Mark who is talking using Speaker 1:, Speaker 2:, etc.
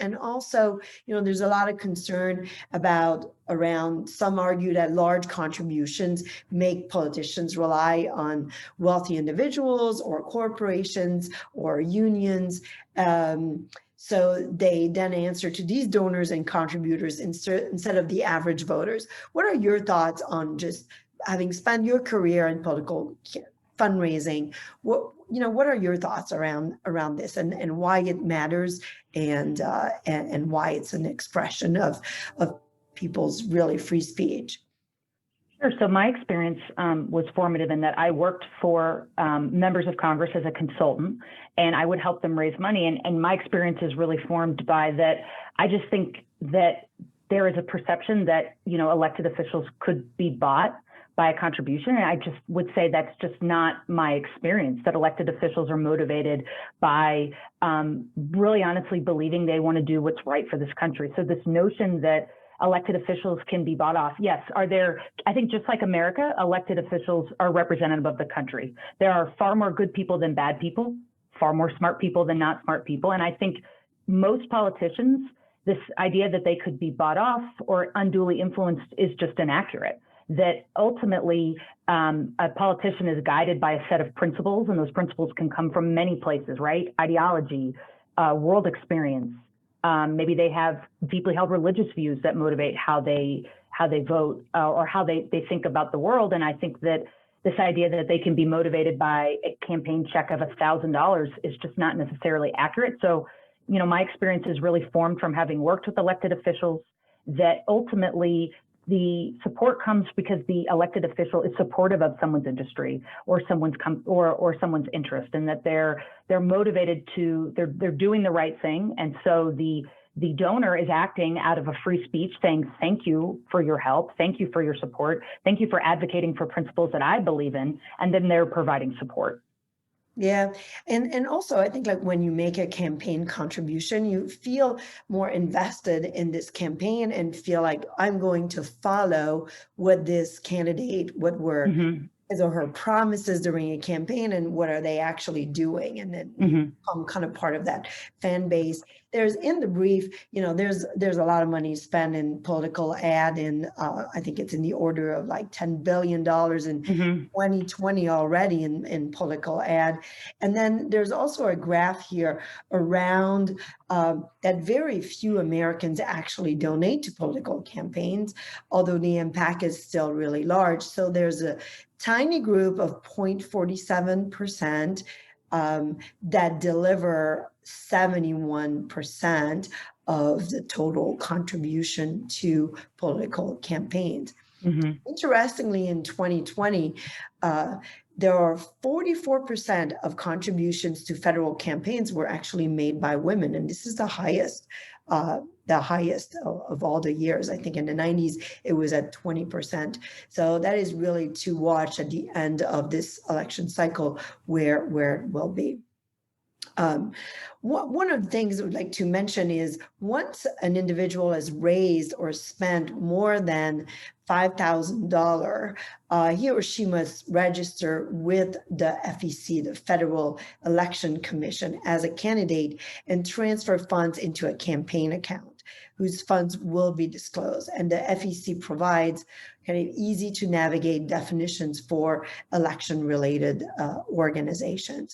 Speaker 1: And also, there's a lot of concern around some argue that large contributions make politicians rely on wealthy individuals or corporations or unions. So they then answer to these donors and contributors instead of the average voters. What are your thoughts on, just having spent your career in political fundraising? What are your thoughts around this, and why it matters, and why it's an expression of people's really free speech?
Speaker 2: Sure. So my experience was formative in that I worked for members of Congress as a consultant, and I would help them raise money. And my experience is really formed by that. I just think that there is a perception that, elected officials could be bought by a contribution. And I just would say that's just not my experience, that elected officials are motivated by really honestly believing they want to do what's right for this country. So this notion that elected officials can be bought off. Yes, I think just like America, elected officials are representative of the country. There are far more good people than bad people, far more smart people than not smart people. And I think most politicians, this idea that they could be bought off or unduly influenced is just inaccurate. That ultimately a politician is guided by a set of principles, and those principles can come from many places, right? Ideology, world experience. Maybe they have deeply held religious views that motivate how they vote or how they think about the world. And I think that this idea that they can be motivated by a campaign check of $1,000 is just not necessarily accurate. So, my experience is really formed from having worked with elected officials, that ultimately the support comes because the elected official is supportive of someone's industry or someone's someone's interest, and that they're motivated to, they're doing the right thing. And so the donor is acting out of a free speech, saying, thank you for your help. Thank you for your support. Thank you for advocating for principles that I believe in. And then they're providing support.
Speaker 1: Yeah. And also, I think, like, when you make a campaign contribution, you feel more invested in this campaign and feel like, I'm going to follow what this candidate, what were his or her promises during a campaign, and what are they actually doing, and then become kind of part of that fan base. There's, in the brief, there's a lot of money spent in political ad, and I think it's in the order of like $10 billion in 2020 already in political ad. And then there's also a graph here around that very few Americans actually donate to political campaigns, although the impact is still really large. So there's a tiny group of 0.47% that deliver 71% of the total contribution to political campaigns. Interestingly, in 2020, there are 44% of contributions to federal campaigns were actually made by women, and this is the highest of all the years. I think in the 90s, it was at 20%. So that is really to watch at the end of this election cycle where it will be. One of the things I would like to mention is, once an individual has raised or spent more than $5,000, he or she must register with the FEC, the Federal Election Commission, as a candidate and transfer funds into a campaign account whose funds will be disclosed. And the FEC provides kind of easy to navigate definitions for election-related organizations.